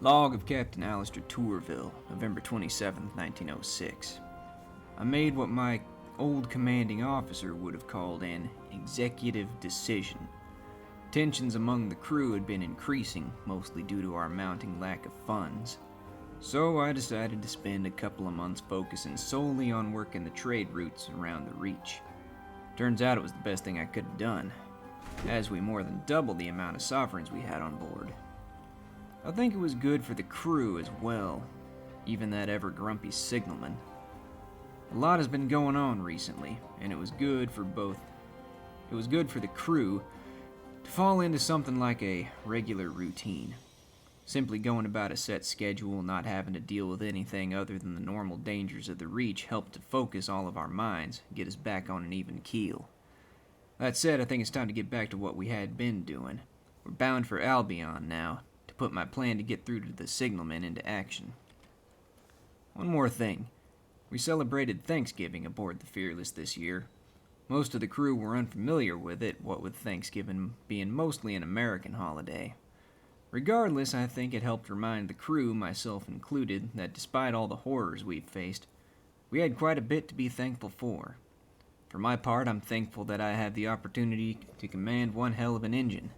Log of Captain Alistair Tourville, November 27, 1906. I made what my old commanding officer would have called an executive decision. Tensions among the crew had been increasing, mostly due to our mounting lack of funds. So I decided to spend a couple of months focusing solely on working the trade routes around the Reach. Turns out it was the best thing I could have done, as we more than doubled the amount of sovereigns we had on board. I think it was good for the crew as well, even that ever-grumpy signalman. A lot has been going on recently, and it was good for the crew to fall into something like a regular routine. Simply going about a set schedule, not having to deal with anything other than the normal dangers of the Reach helped to focus all of our minds, get us back on an even keel. That said, I think it's time to get back to what we had been doing. We're bound for Albion now, to put my plan to get through to the signalmen into action. One more thing. We celebrated Thanksgiving aboard the Fearless this year. Most of the crew were unfamiliar with it, what with Thanksgiving being mostly an American holiday. Regardless, I think it helped remind the crew, myself included, that despite all the horrors we've faced, we had quite a bit to be thankful for. For my part, I'm thankful that I had the opportunity to command one hell of an engine.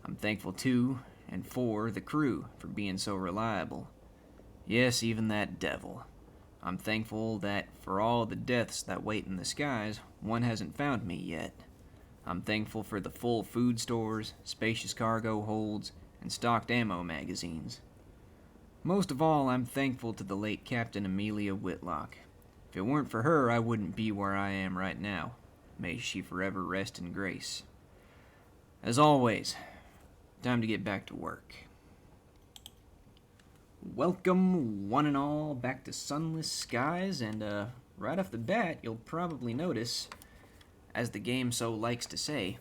I'm thankful to and for the crew for being so reliable. Yes, even that devil. I'm thankful that for all the deaths that wait in the skies, one hasn't found me yet. I'm thankful for the full food stores, spacious cargo holds, and stocked ammo magazines. Most of all, I'm thankful to the late Captain Amelia Whitlock. If it weren't for her, I wouldn't be where I am right now. May she forever rest in grace. As always, time to get back to work. Welcome, one and all, back to Sunless Skies, and right off the bat, you'll probably notice, as the game so likes to say,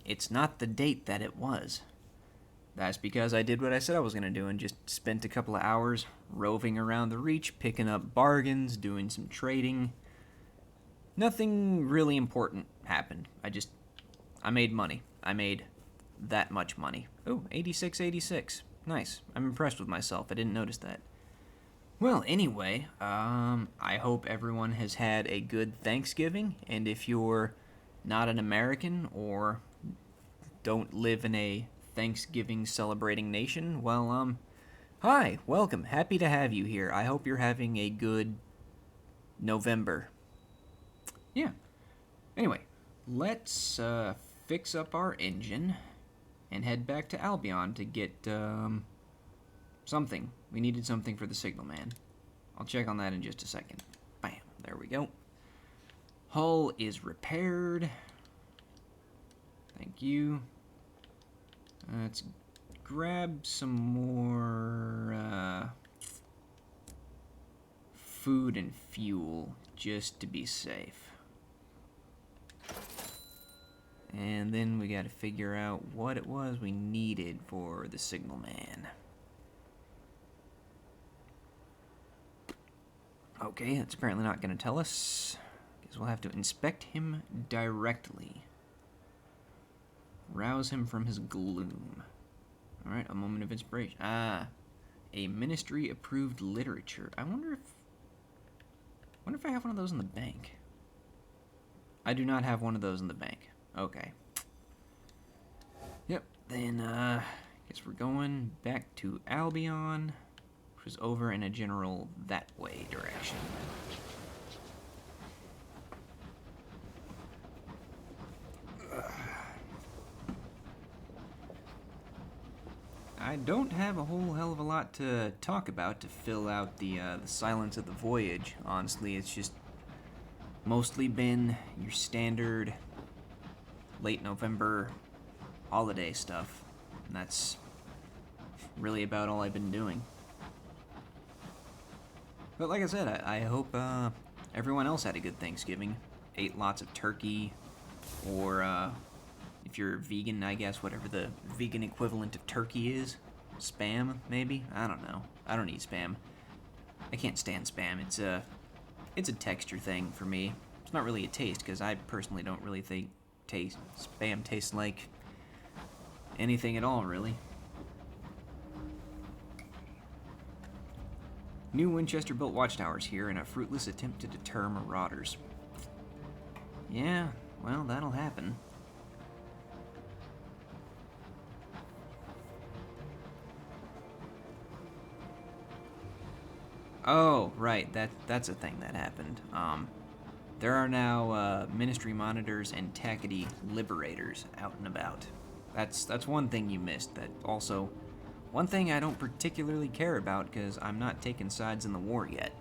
it's not the date that it was. That's because I did what I said I was going to do and just spent a couple of hours roving around the Reach, picking up bargains, doing some trading. Nothing really important happened. I made money. I made that much money. Oh, 86. Nice. I'm impressed with myself. I didn't notice that. Well, anyway, I hope everyone has had a good Thanksgiving, and if you're not an American or don't live in a Thanksgiving celebrating nation, well, hi, welcome. Happy to have you here. I hope you're having a good November. Yeah. Anyway, let's fix up our engine and head back to Albion to get something. We needed something for the signalman. I'll check on that in just a second. Bam, there we go. Hull is repaired. Thank you. Let's grab some more food and fuel just to be safe. And then we gotta figure out what it was we needed for the signalman. Okay, that's apparently not gonna tell us. Guess we'll have to inspect him directly. Rouse him from his gloom. Alright, a moment of inspiration. A ministry-approved literature. I wonder if I have one of those in the bank. I do not have one of those in the bank. Okay. Yep, then, guess we're going back to Albion, which is over in a general that-way direction. I don't have a whole hell of a lot to talk about to fill out the silence of the voyage, honestly. It's just mostly been your standard late November holiday stuff, and that's really about all I've been doing. But like I said, I hope everyone else had a good Thanksgiving, ate lots of turkey, or if you're vegan, I guess whatever the vegan equivalent of turkey is, spam maybe, I don't know. I don't eat spam. I can't stand spam. It's a texture thing for me. It's not really a taste, because I personally don't really think spam tastes like anything at all, really. New Winchester-built watchtowers here in a fruitless attempt to deter marauders. Yeah, well, that'll happen. Oh, right, that's a thing that happened. There are now ministry monitors and tackety liberators out and about. That's one thing you missed. That also, one thing I don't particularly care about because I'm not taking sides in the war yet.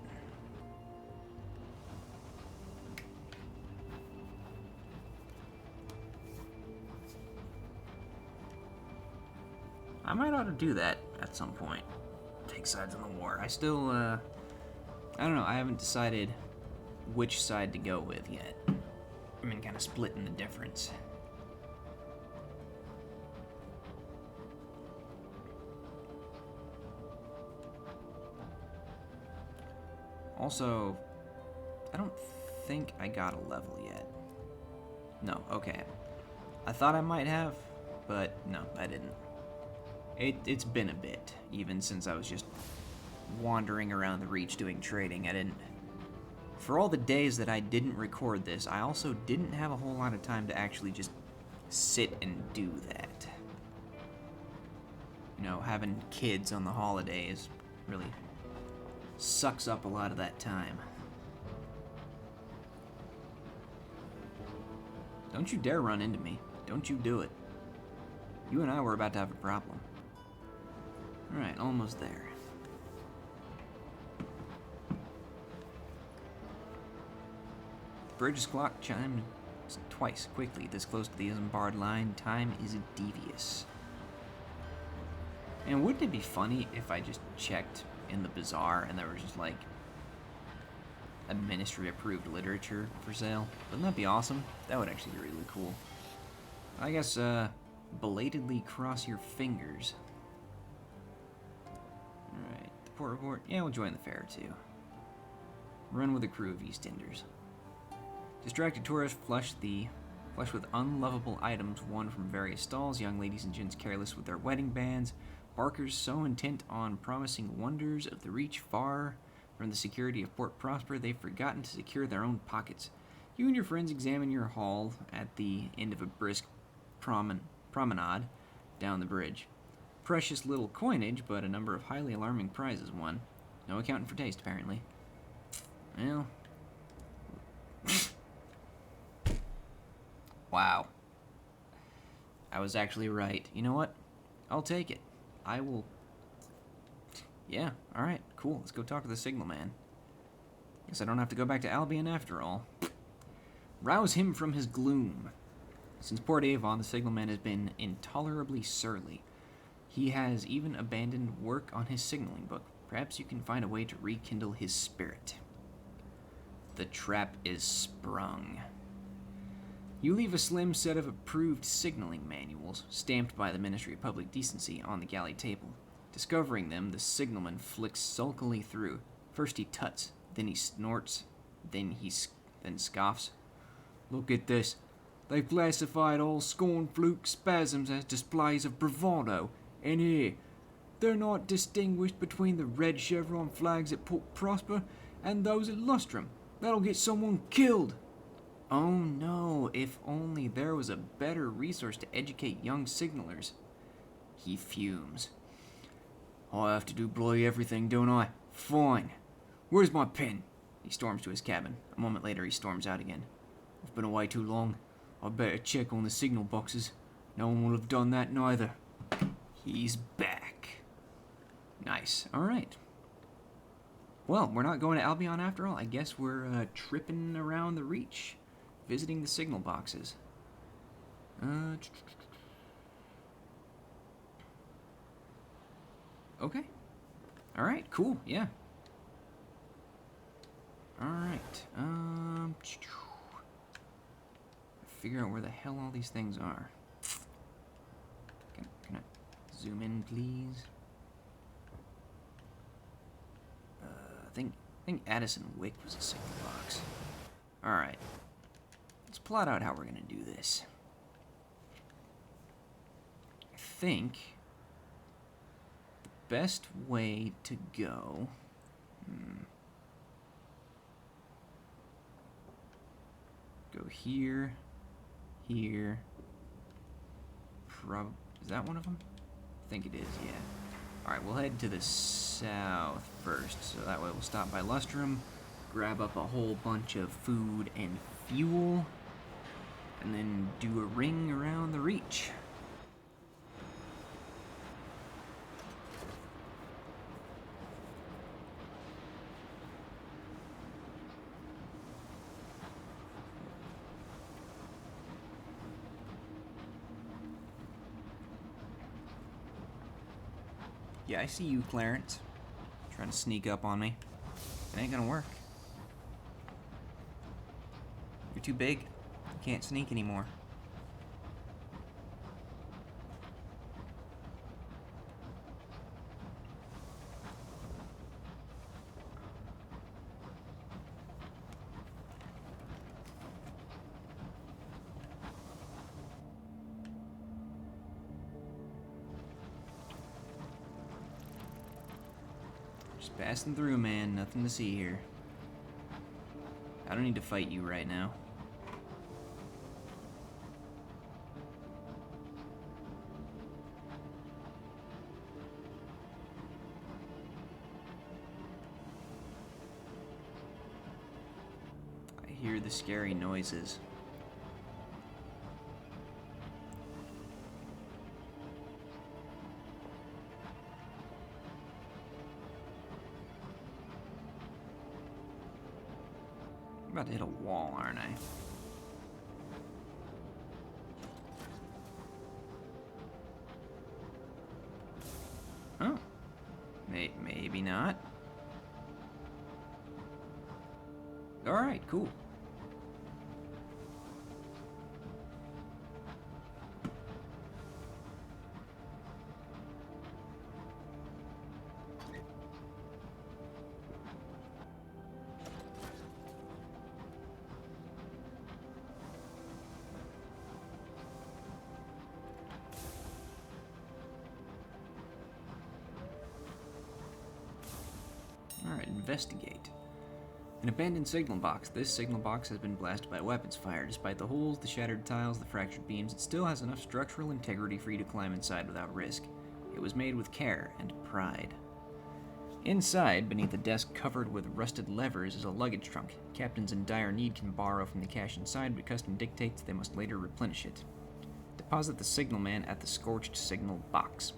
I might ought to do that at some point. Take sides in the war. I still, I don't know. I haven't decided which side to go with yet. I mean, kind of splitting the difference. Also, I don't think I got a level yet. No, okay. I thought I might have, but no, I didn't. It's been a bit, even since I was just wandering around the Reach doing trading. I didn't... For all the days that I didn't record this, I also didn't have a whole lot of time to actually just sit and do that. You know, having kids on the holidays really sucks up a lot of that time. Don't you dare run into me. Don't you do it. You and I were about to have a problem. Alright, almost there. The bridge's clock chimed twice quickly. This close to the unbarred line, time is devious. And wouldn't it be funny if I just checked in the bazaar and there was just like a ministry approved literature for sale? Wouldn't that be awesome? That would actually be really cool. I guess, belatedly cross your fingers. Alright, the port report. Yeah, we'll join the fair too. Run with a crew of Eastenders. Distracted tourists flush with unlovable items won from various stalls. Young ladies and gents careless with their wedding bands. Barkers so intent on promising wonders of the Reach far from the security of Port Prosper, they've forgotten to secure their own pockets. You and your friends examine your haul at the end of a brisk promenade down the bridge. Precious little coinage, but a number of highly alarming prizes won. No accounting for taste, apparently. Well... Wow. I was actually right. You know what? I'll take it. I will... Yeah, alright, cool. Let's go talk to the signalman. Guess I don't have to go back to Albion after all. Rouse him from his gloom. Since Port Avon, the signalman has been intolerably surly. He has even abandoned work on his signaling book. Perhaps you can find a way to rekindle his spirit. The trap is sprung. You leave a slim set of approved signaling manuals, stamped by the Ministry of Public Decency, on the galley table. Discovering them, the signalman flicks sulkily through. First he tuts, then he snorts, then scoffs. Look at this. They've classified all scorn fluke spasms as displays of bravado, and here, they're not distinguished between the red chevron flags at Port Prosper and those at Lustrum. That'll get someone killed. Oh no, if only there was a better resource to educate young signalers. He fumes. I have to do bloody everything, don't I? Fine. Where's my pen? He storms to his cabin. A moment later, he storms out again. I've been away too long. I'd better check on the signal boxes. No one will have done that neither. He's back. Nice. Alright. Well, we're not going to Albion after all. I guess we're tripping around the Reach, visiting the signal boxes. Okay. Alright, cool, yeah. Alright, figure out where the hell all these things are. Can I zoom in, please? I think Addison Wick was a signal box. Alright. Let's plot out how we're gonna do this. I think the best way to go... Go here. Here. Is that one of them? I think it is, yeah. Alright, we'll head to the south first. So that way we'll stop by Lustrum, grab up a whole bunch of food and fuel, and then do a ring around the Reach. Yeah, I see you, Clarence. Trying to sneak up on me. It ain't gonna work. You're too big. You can't sneak anymore. Just passing through, man. Nothing to see here. I don't need to fight you right now. I hear the scary noises. I'm about to hit a wall, aren't I? Oh. Maybe not. Alright, cool. Alright, investigate. An abandoned signal box. This signal box has been blasted by weapons fire. Despite the holes, the shattered tiles, the fractured beams, it still has enough structural integrity for you to climb inside without risk. It was made with care and pride. Inside, beneath a desk covered with rusted levers, is a luggage trunk. Captains in dire need can borrow from the cash inside, but custom dictates they must later replenish it. Deposit the signalman at the scorched signal box.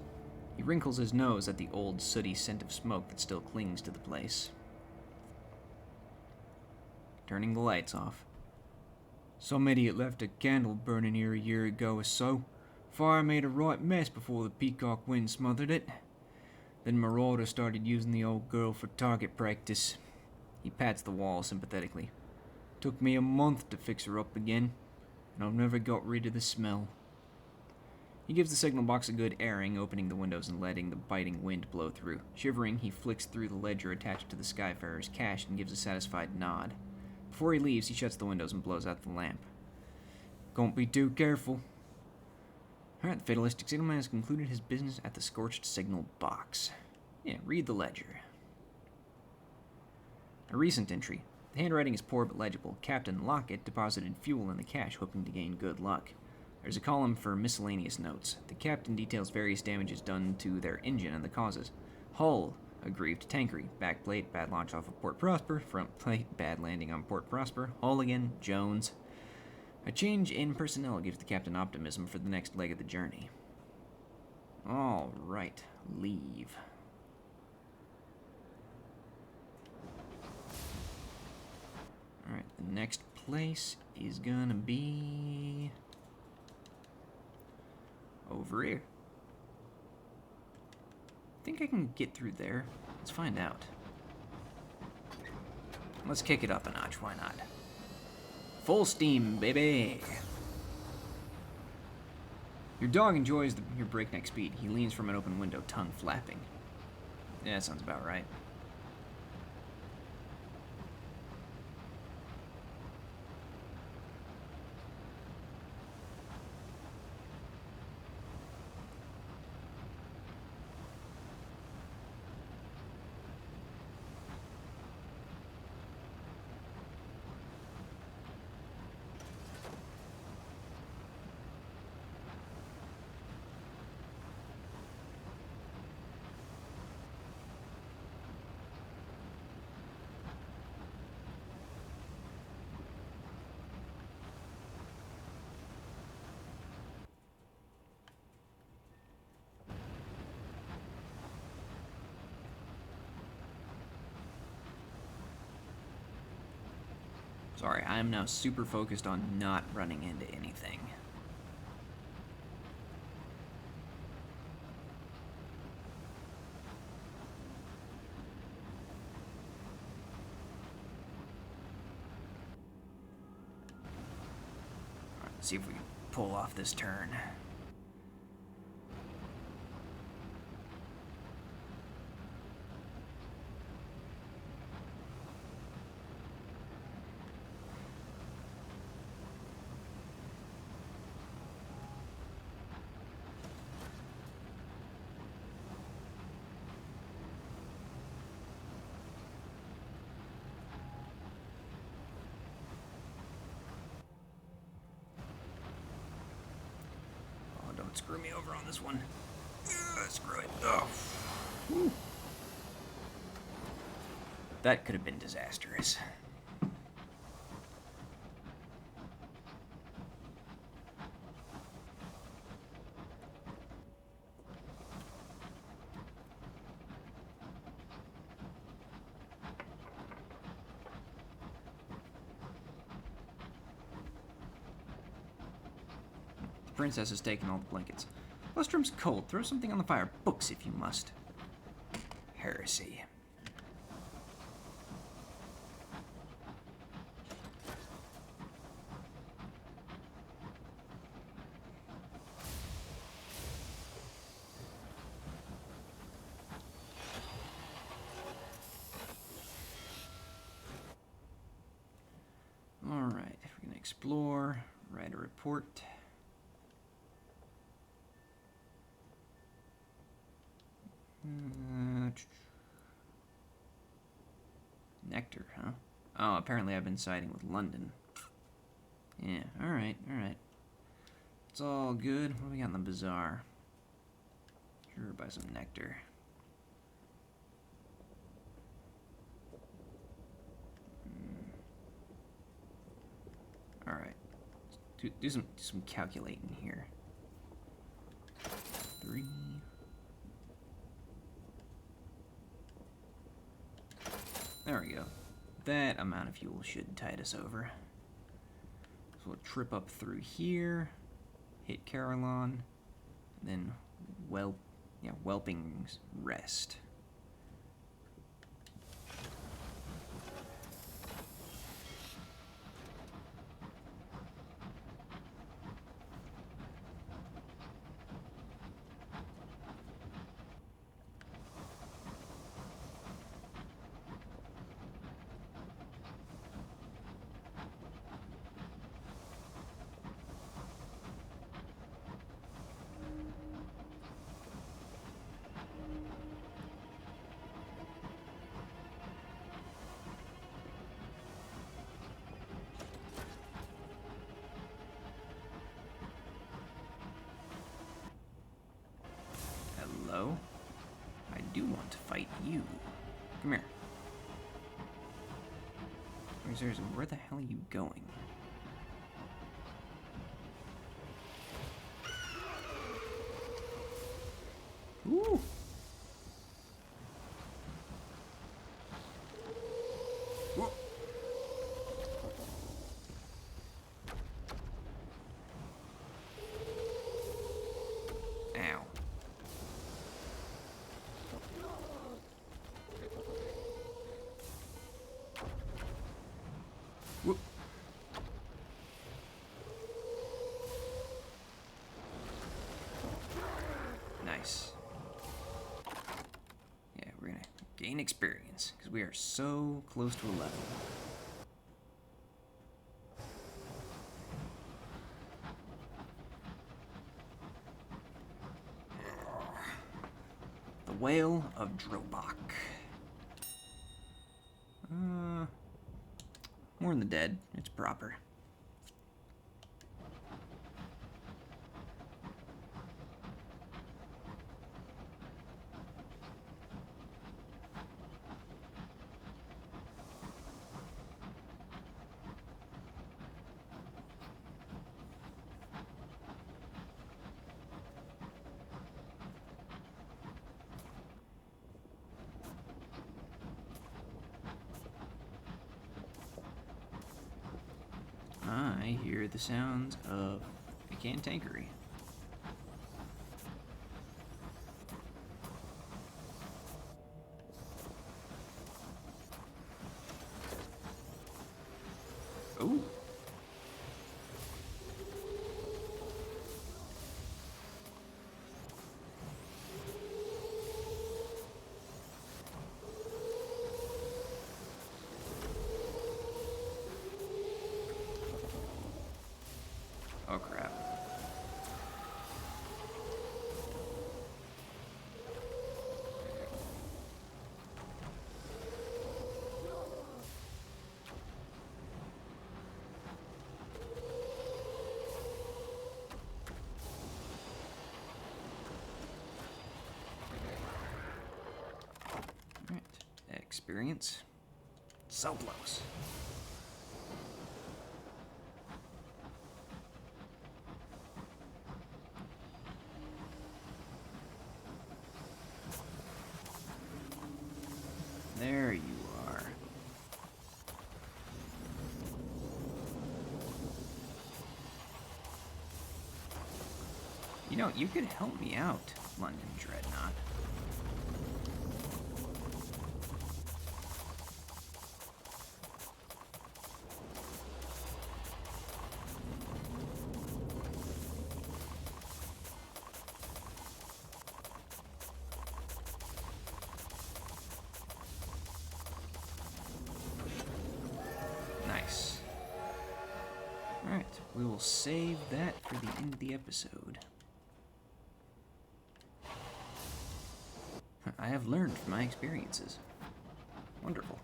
He wrinkles his nose at the old, sooty scent of smoke that still clings to the place. Turning the lights off. Some idiot left a candle burning here a year ago or so. Fire made a right mess before the peacock wind smothered it. Then Marauder started using the old girl for target practice. He pats the wall sympathetically. Took me a month to fix her up again, and I've never got rid of the smell. He gives the signal box a good airing, opening the windows and letting the biting wind blow through. Shivering, he flicks through the ledger attached to the Skyfarer's cache and gives a satisfied nod. Before he leaves, he shuts the windows and blows out the lamp. Can't be too careful. Alright, the Fatalistic Signalman has concluded his business at the scorched signal box. Yeah, read the ledger. A recent entry. The handwriting is poor but legible. Captain Lockett deposited fuel in the cache, hoping to gain good luck. There's a column for miscellaneous notes. The captain details various damages done to their engine and the causes. Hull, aggrieved tankery. Backplate, bad launch off of Port Prosper. Front plate, bad landing on Port Prosper. Hull again, Jones. A change in personnel gives the captain optimism for the next leg of the journey. All right, leave. All right, the next place is gonna be over here. I think I can get through there. Let's find out. Let's kick it up a notch, why not? Full steam, baby! Your dog enjoys your breakneck speed. He leans from an open window, tongue flapping. Yeah, that sounds about right. Sorry, I am now super focused on not running into anything. Alright, let's see if we can pull off this turn. Screw me over on this one. Screw it. Oh. Whew. That could have been disastrous. The princess has taken all the blankets. Lustrum's cold. Throw something on the fire. Books, if you must. Heresy. Alright, we're gonna explore, write a report. Nectar, huh? Oh, apparently I've been siding with London. Yeah, alright, alright. It's all good. What do we got in the bazaar? Sure, buy some nectar. Alright. Do some calculating here. 3. There we go. That amount of fuel should tide us over. So we'll trip up through here, hit Carillon, then Whelping's Rest. Hello? I do want to fight you. Come here. Where the hell are you going? Ooh! Whoa. Ow. Whoop. Nice. Yeah, we're gonna gain experience, because we are so close to 11. The Whale of Drobak. Mourn the dead. It's proper. I hear the sounds of a cantankery. Ooh. Oh crap. Alright, experience. So close. There you are. You know, you could help me out, London Dreadnought. Nice. Alright, we will save that for the end of the episode. I have learned from my experiences. Wonderful.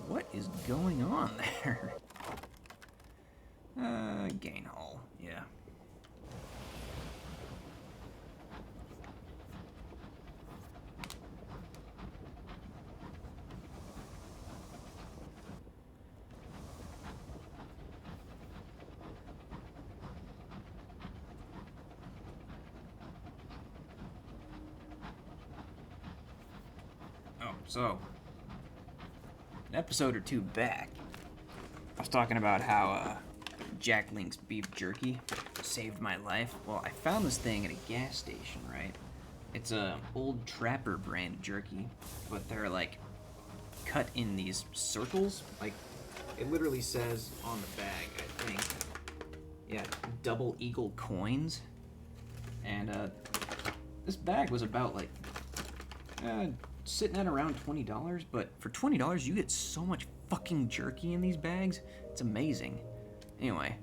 What is going on there? Gain hull, yeah. Oh, so an episode or two back, I was talking about how Jack Link's beef jerky saved my life. Well, I found this thing at a gas station, right? It's a old Trapper brand jerky, but they're like cut in these circles. Like, it literally says on the bag, I think, yeah, double eagle coins. And this bag was about like sitting at around $20, but for $20 you get so much fucking jerky in these bags. It's amazing. Anyway,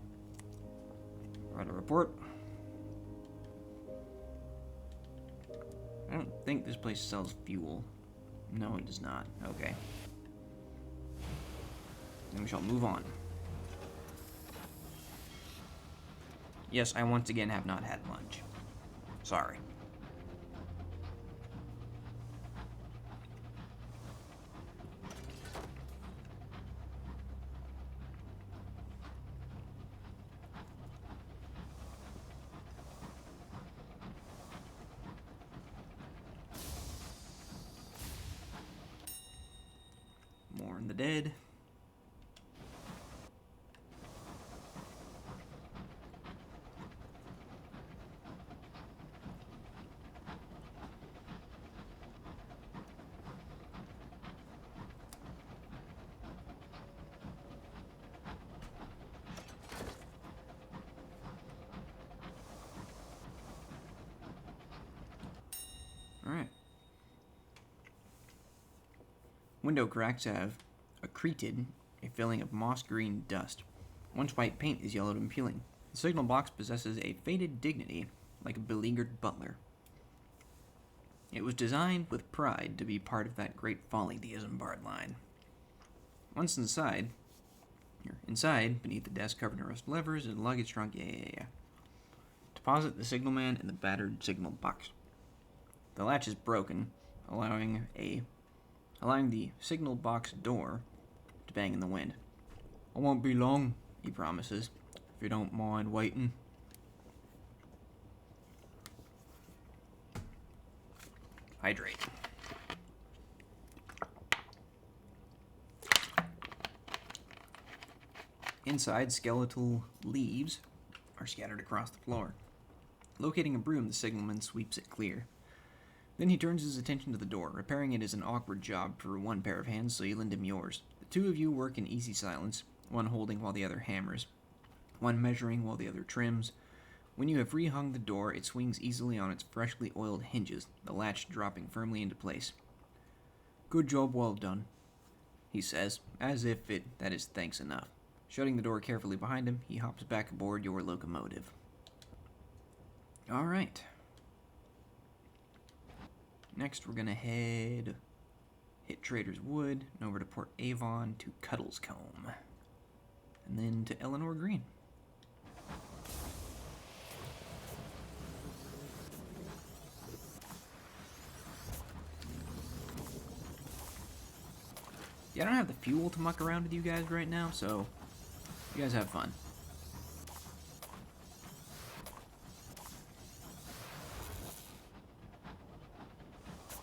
write a report. I don't think this place sells fuel. No, it does not. Okay. Then we shall move on. Yes, I once again have not had lunch. Sorry. Mourn the dead. Alright. Window cracks have accreted a filling of moss green dust. Once white paint is yellowed and peeling. The signal box possesses a faded dignity like a beleaguered butler. It was designed with pride to be part of that great folly the Isambard line. Once inside, beneath the desk covered in rust levers and luggage trunk, deposit the signalman in the battered signal box. The latch is broken, allowing the signal box door to bang in the wind. "I won't be long," he promises, "if you don't mind waiting." Hydrate. Inside, skeletal leaves are scattered across the floor. Locating a broom, the signalman sweeps it clear. Then he turns his attention to the door. Repairing it is an awkward job for one pair of hands, so you lend him yours. The two of you work in easy silence, one holding while the other hammers, one measuring while the other trims. When you have rehung the door, it swings easily on its freshly oiled hinges, the latch dropping firmly into place. "Good job well done," he says, as if that is thanks enough. Shutting the door carefully behind him, he hops back aboard your locomotive. All right. Next, we're going to hit Trader's Wood, and over to Port Avon to Cuttlescombe, and then to Eleanor Green. Yeah, I don't have the fuel to muck around with you guys right now, so you guys have fun.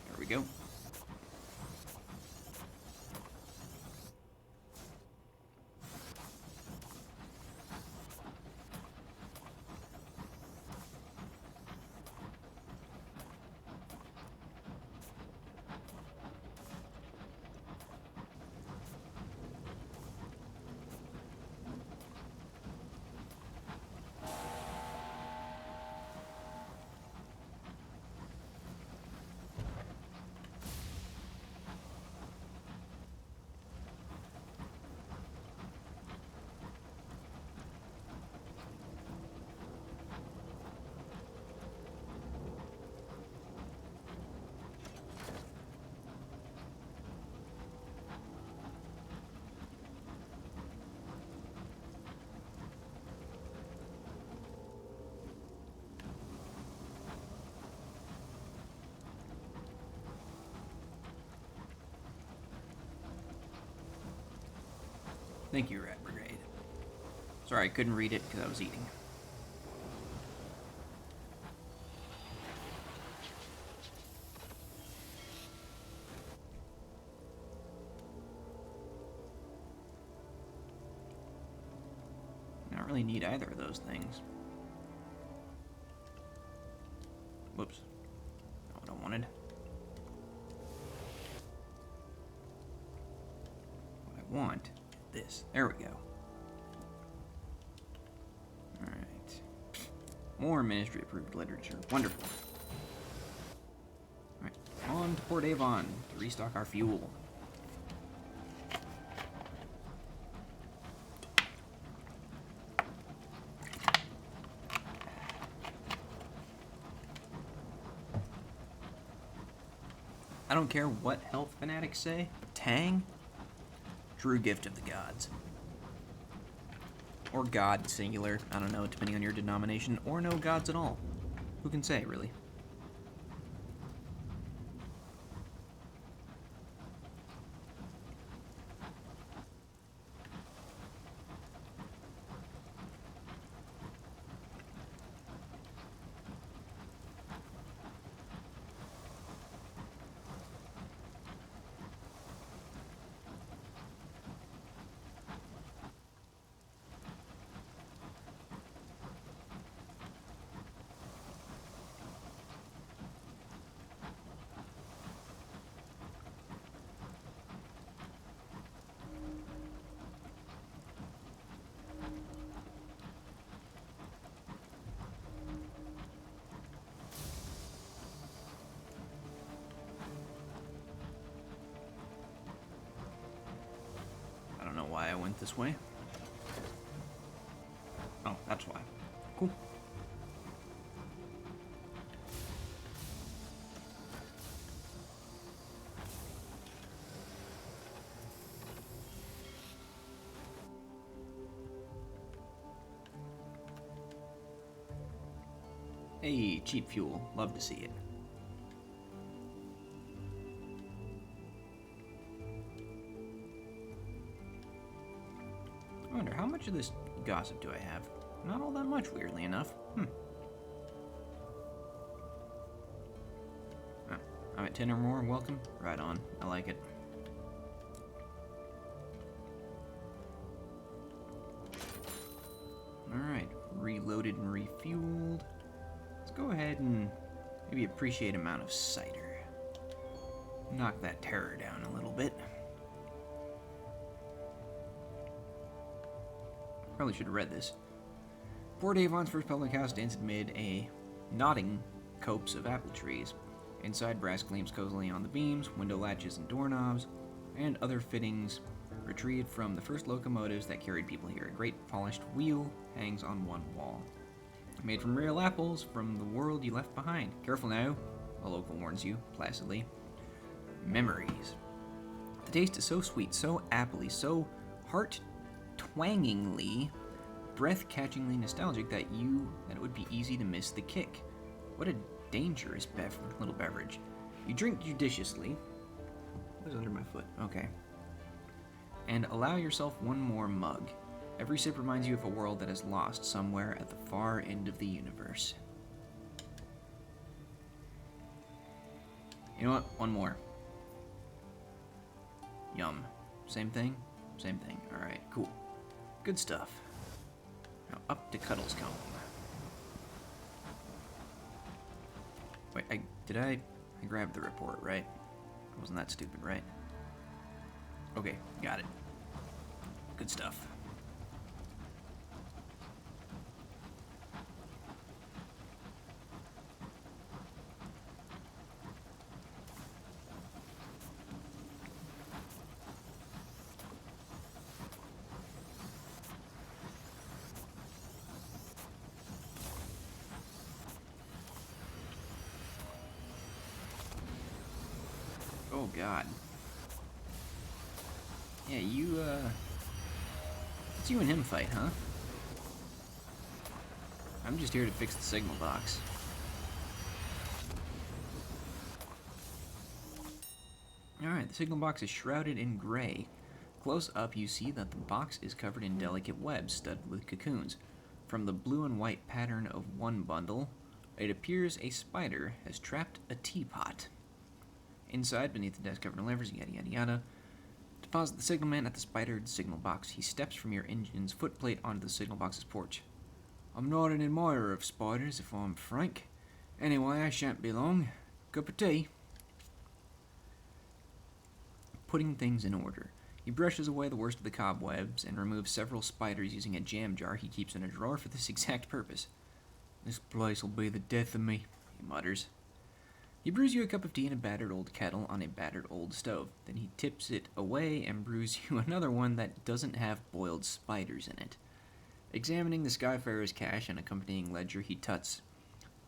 There we go. Thank you, Rat Brigade. Sorry, I couldn't read it because I was eating. I don't really need either of those things. Whoops. Not what I wanted. What I want is this. There we go. Alright. More ministry approved literature. Wonderful. Alright. On to Port Avon to restock our fuel. I don't care what health fanatics say. Tang? True gift of the gods. Or God, singular. I don't know, depending on your denomination. Or no gods at all. Who can say, really? I don't know why I went this way. Oh, that's why. Cool. Hey, cheap fuel. Love to see it. I wonder, how much of this gossip do I have? Not all that much, weirdly enough. Oh, I'm at 10 or more. Welcome. Right on. I like it. Alright. Reloaded and refueled. Let's go ahead and maybe appreciate amount of cider. Knock that terror down a little bit. Probably should have read this. Poor Davon's first public house stands amid a nodding copse of apple trees. Inside, brass gleams cozily on the beams, window latches and doorknobs, and other fittings retrieved from the first locomotives that carried people here. A great polished wheel hangs on one wall. Made from real apples from the world you left behind. Careful now, a local warns you, placidly. Memories. The taste is so sweet, so appley, so heart-twangingly, breath-catchingly nostalgic that it would be easy to miss the kick. What a dangerous little beverage. You drink judiciously. What is under my foot? Okay. And allow yourself one more mug. Every sip reminds you of a world that is lost somewhere at the far end of the universe. You know what? One more. Yum. Same thing? Same thing. Alright, cool. Good stuff. Now up to Cuddles Comb. Wait, I grabbed the report, right? Wasn't that stupid, right? Okay, got it. Good stuff. Oh god. Yeah, it's you and him fight, huh? I'm just here to fix the signal box. Alright, the signal box is shrouded in gray. Close up, you see that the box is covered in delicate webs studded with cocoons. From the blue and white pattern of one bundle, it appears a spider has trapped a teapot. Inside, beneath the desk covered in levers, yada yada yada. Deposit the signalman at the spidered signal box. He steps from your engine's footplate onto the signal box's porch. I'm not an admirer of spiders, if I'm frank. Anyway, I shan't be long. Cup of tea. Putting things in order. He brushes away the worst of the cobwebs and removes several spiders using a jam jar he keeps in a drawer for this exact purpose. This place'll be the death of me, he mutters. He brews you a cup of tea in a battered old kettle on a battered old stove. Then he tips it away and brews you another one that doesn't have boiled spiders in it. Examining the Skyfarer's cash and accompanying ledger, he tuts.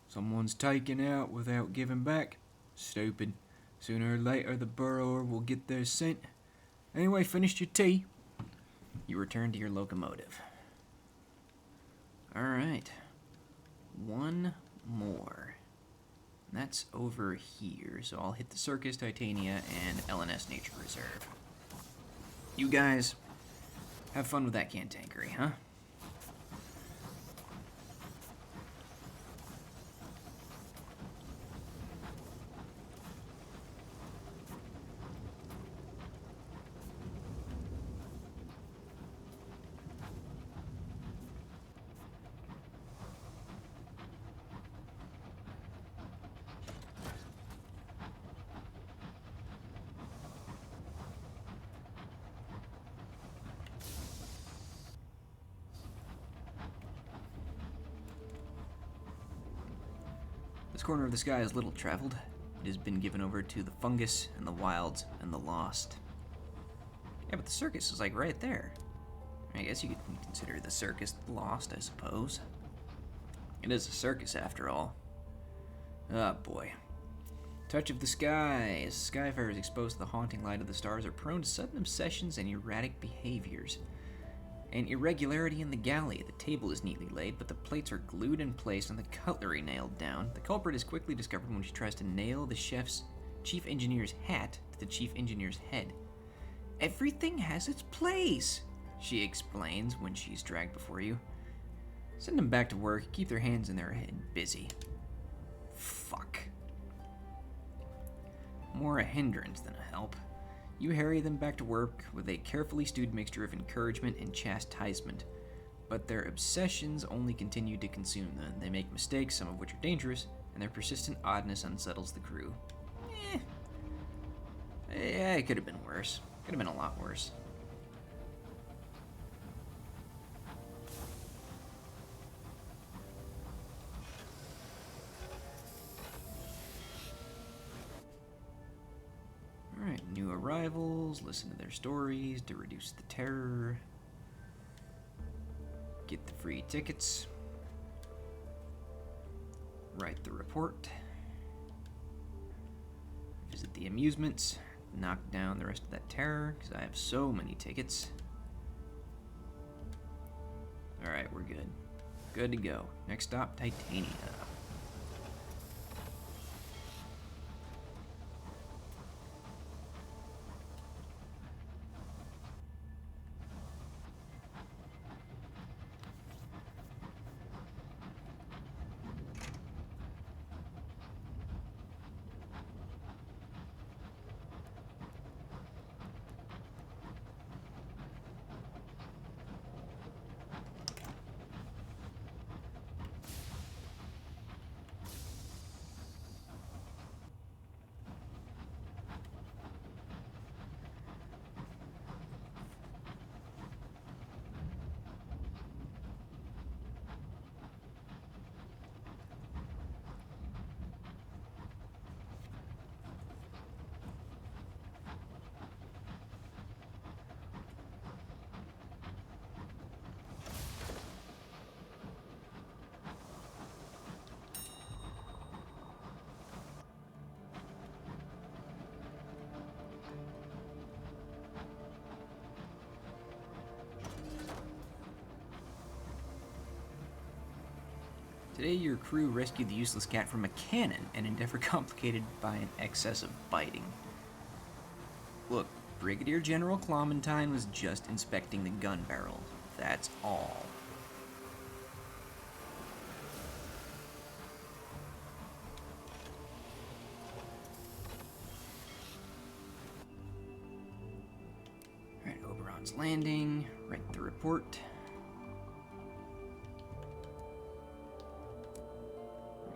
Someone's taken out without giving back. Stupid. Sooner or later the burrower will get their scent. Anyway, finished your tea. You return to your locomotive. Alright. One more. That's over here, so I'll hit the Circus, Titania, and LNS Nature Reserve. You guys, have fun with that cantankery, huh? This corner of the sky is little traveled. It has been given over to the fungus and the wilds and the lost. Yeah, but the circus is like right there. I guess you could consider the circus lost, I suppose. It is a circus, after all. Oh, boy. Touch of the sky. As skyfarers exposed to the haunting light of the stars are prone to sudden obsessions and erratic behaviors. An irregularity in the galley. The table is neatly laid, but the plates are glued in place and the cutlery nailed down. The culprit is quickly discovered when she tries to nail the chief engineer's hat to the chief engineer's head. Everything has its place, she explains when she's dragged before you. Send them back to work. Keep their hands in their head busy. Fuck. More a hindrance than a help. You harry them back to work with a carefully stewed mixture of encouragement and chastisement. But their obsessions only continue to consume them. They make mistakes, some of which are dangerous, and their persistent oddness unsettles the crew. Yeah, it could have been worse. Could have been a lot worse. Alright, new arrivals, listen to their stories to reduce the terror. Get the free tickets. Write the report. Visit the amusements. Knock down the rest of that terror, because I have so many tickets. Alright, we're good. Good to go. Next stop, Titania. Today, your crew rescued the useless cat from a cannon, an endeavor complicated by an excess of biting. Look, Brigadier General Clementine was just inspecting the gun barrel. That's all. Alright, Oberon's Landing. Write the report.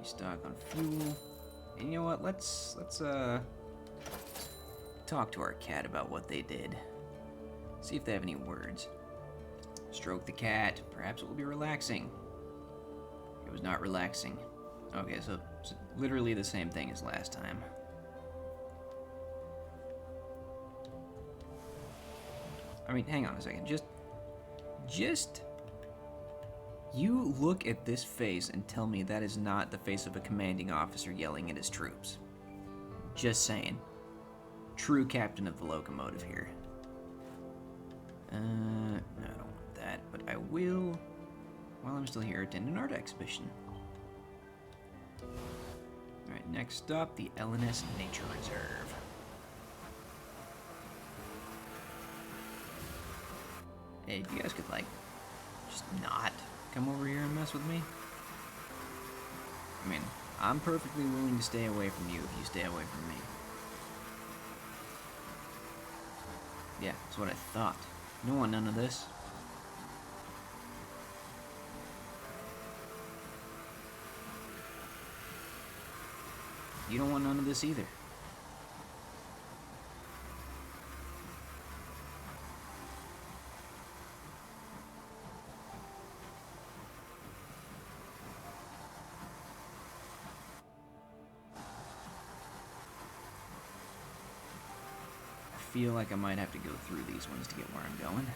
Restock on fuel. And you know what? Let's talk to our cat about what they did. See if they have any words. Stroke the cat. Perhaps it will be relaxing. It was not relaxing. Okay, so literally the same thing as last time. I mean, hang on a second. Just you look at this face and tell me that is not the face of a commanding officer yelling at his troops. Just saying. True captain of the locomotive here. No, I don't want that, but I will, while I'm still here, attend an art exhibition. Alright, next stop, the LNS Nature Reserve. Hey, if you guys could, like, just not come over here and mess with me. I mean, I'm perfectly willing to stay away from you if you stay away from me. Yeah, that's what I thought. You don't want none of this. You don't want none of this either. I feel like I might have to go through these ones to get where I'm going.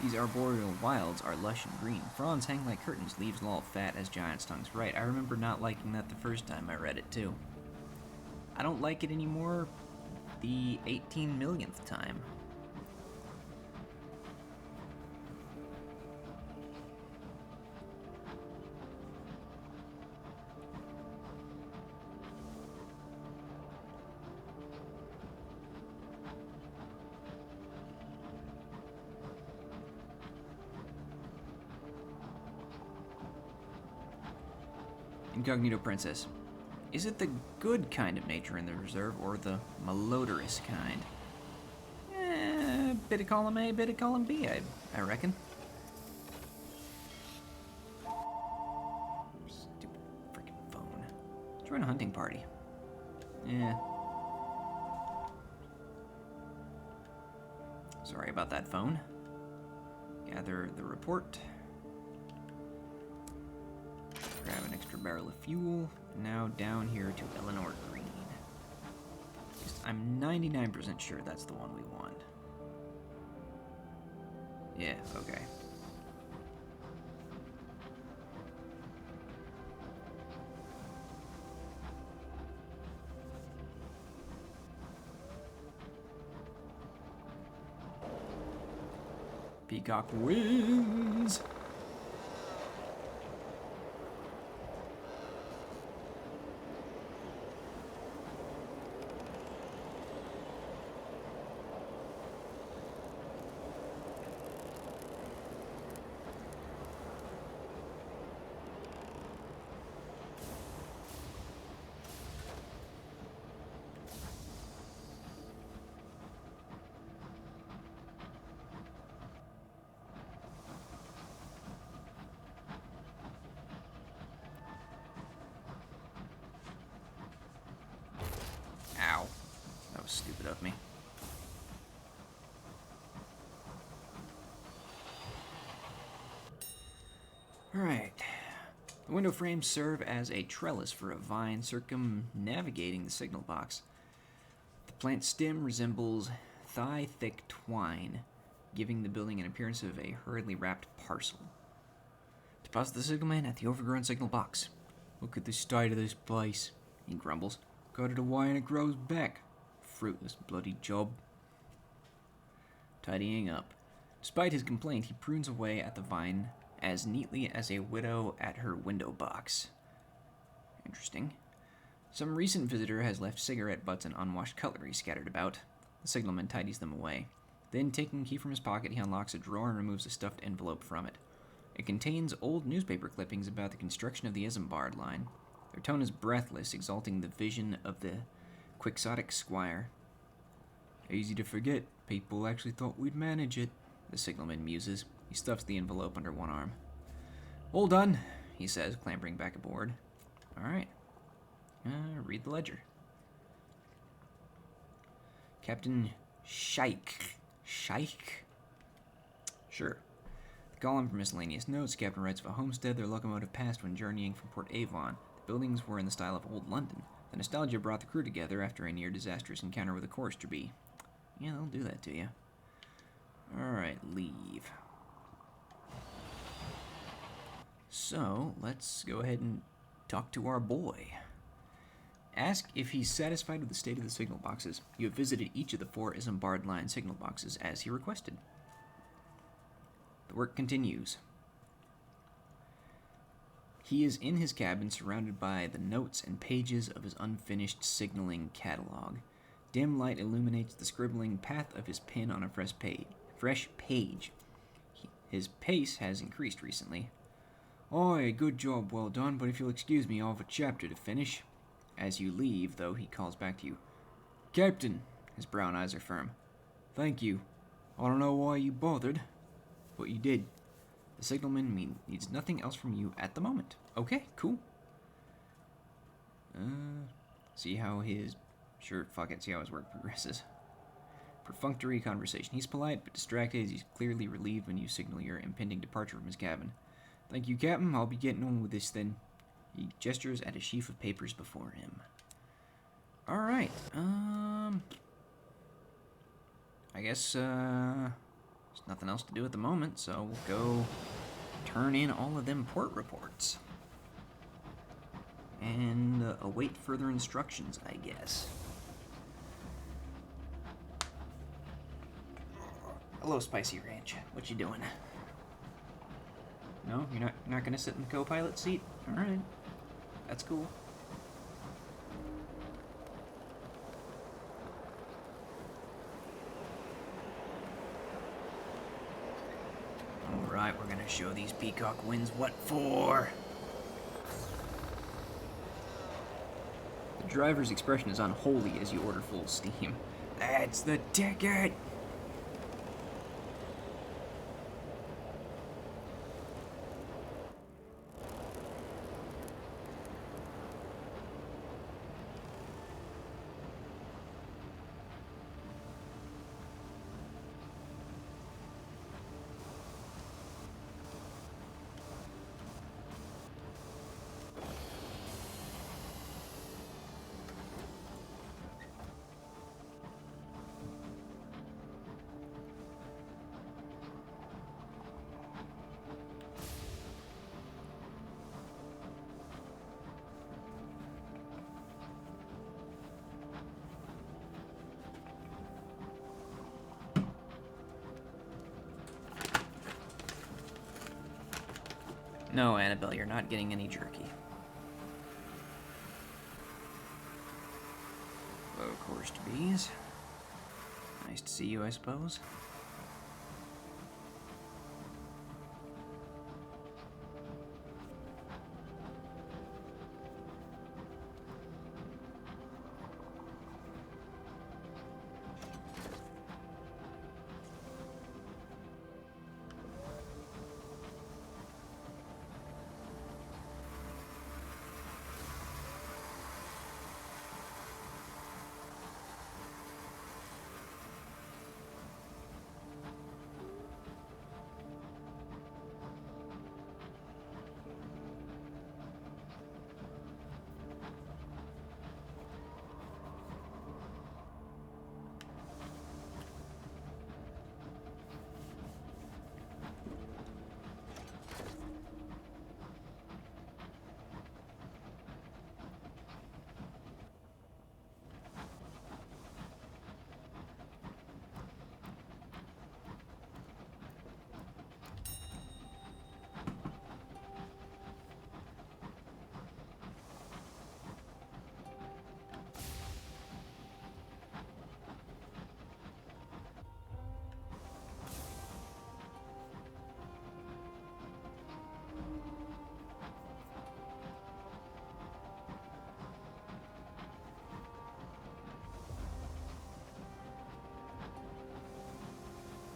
These arboreal wilds are lush and green. Fronds hang like curtains, leaves loll fat as giant's tongues. Right, I remember not liking that the first time I read it, too. I don't like it anymore the 18 millionth time. Incognito Princess. Is it the good kind of nature in the reserve, or the malodorous kind? Bit of column A, bit of column B, I reckon. Stupid freaking phone. Join a hunting party. Yeah. Sorry about that, phone. Gather the report. Grab an extra barrel of fuel. Now down here to Eleanor Green. I'm 99% sure that's the one we want. Yeah, okay. Peacock wins! Ow. That was stupid of me. Alright. The window frames serve as a trellis for a vine circumnavigating the signal box. The plant stem resembles thigh-thick twine, giving the building an appearance of a hurriedly wrapped parcel. Deposit the signalman at the overgrown signal box. Look at the state of this place, he grumbles. Got it away and it grows back. Fruitless bloody job. Tidying up. Despite his complaint, he prunes away at the vine as neatly as a widow at her window box. Interesting. Some recent visitor has left cigarette butts and unwashed cutlery scattered about. The signalman tidies them away. Then, taking a key from his pocket, he unlocks a drawer and removes a stuffed envelope from it. It contains old newspaper clippings about the construction of the Isambard line. Their tone is breathless, exalting the vision of the quixotic squire. Easy to forget. People actually thought we'd manage it, the signalman muses. He stuffs the envelope under one arm. All done, he says, clambering back aboard. All right. Read the ledger. Captain Shaik. Shaik? Sure. The column for miscellaneous notes. Captain writes of a homestead their locomotive passed when journeying from Port Avon. The buildings were in the style of old London. The nostalgia brought the crew together after a near-disastrous encounter with a chorister bee. Yeah, they'll do that to you. Alright, leave. So, let's go ahead and talk to our boy. Ask if he's satisfied with the state of the signal boxes. You have visited each of the 4 Isambard line signal boxes as he requested. The work continues. He is in his cabin surrounded by the notes and pages of his unfinished signaling catalog. Dim light illuminates the scribbling path of his pen on a fresh page. His pace has increased recently. Oi, good job, well done, but if you'll excuse me, I have a chapter to finish. As you leave, though, he calls back to you. Captain! His brown eyes are firm. Thank you. I don't know why you bothered, but you did. The signalman needs nothing else from you at the moment. Okay, cool. See how his... Sure, fuck it, see how his work progresses. Perfunctory conversation. He's polite, but distracted as he's clearly relieved when you signal your impending departure from his cabin. Thank you, Captain. I'll be getting on with this then. He gestures at a sheaf of papers before him. Alright, I guess, it's nothing else to do at the moment, so we'll go turn in all of them port reports. And await further instructions, I guess. Hello, Spicy Ranch. What you doing? No, you're not gonna sit in the co-pilot seat? Alright. That's cool. Alright, we're gonna show these peacock winds what for. The driver's expression is unholy as you order full steam. That's the ticket! No, Annabelle, you're not getting any jerky. Hello, coursed bees. Nice to see you, I suppose.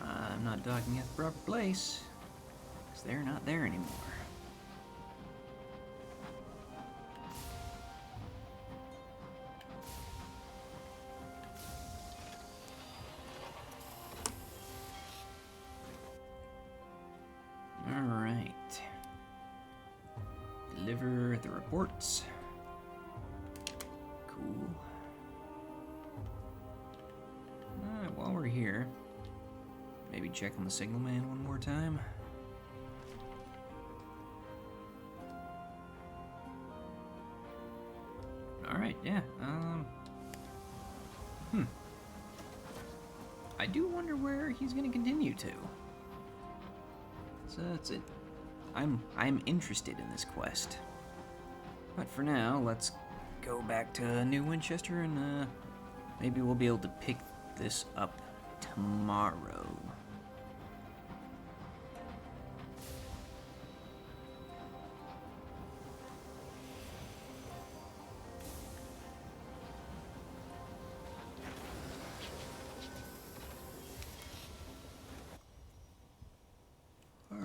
I'm not docking at the proper place, because they're not there anymore. Alright. Deliver the reports. Cool. Alright, while we're here, maybe check on the signalman one more time. Alright, yeah, I do wonder where he's gonna continue to. So that's it. I'm interested in this quest. But for now, let's go back to New Winchester and maybe we'll be able to pick this up tomorrow.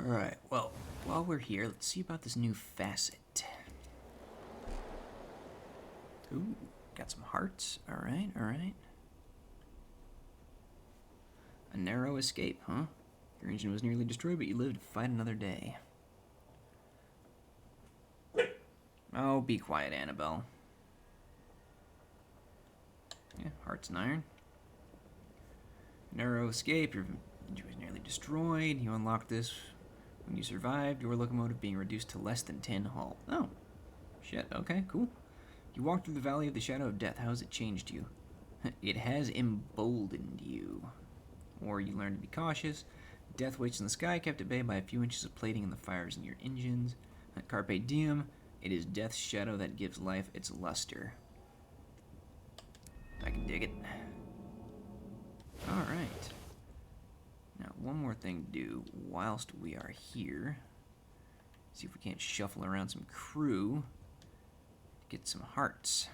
Alright, well, while we're here, let's see about this new facet. Ooh, got some hearts. Alright, alright. A narrow escape, huh? Your engine was nearly destroyed, but you lived to fight another day. Oh, be quiet, Annabelle. Yeah, hearts and iron. Narrow escape, your engine was nearly destroyed. You unlocked this when you survived, your locomotive being reduced to less than 10 hull. Oh, shit, okay, cool. You walked through the Valley of the Shadow of Death. How has it changed you? It has emboldened you. Or you learned to be cautious. Death waits in the sky, kept at bay by a few inches of plating in the fires in your engines. Carpe diem, it is death's shadow that gives life its luster. I can dig it. Alright. Now, one more thing to do whilst we are here. See if we can't shuffle around some crew to get some hearts.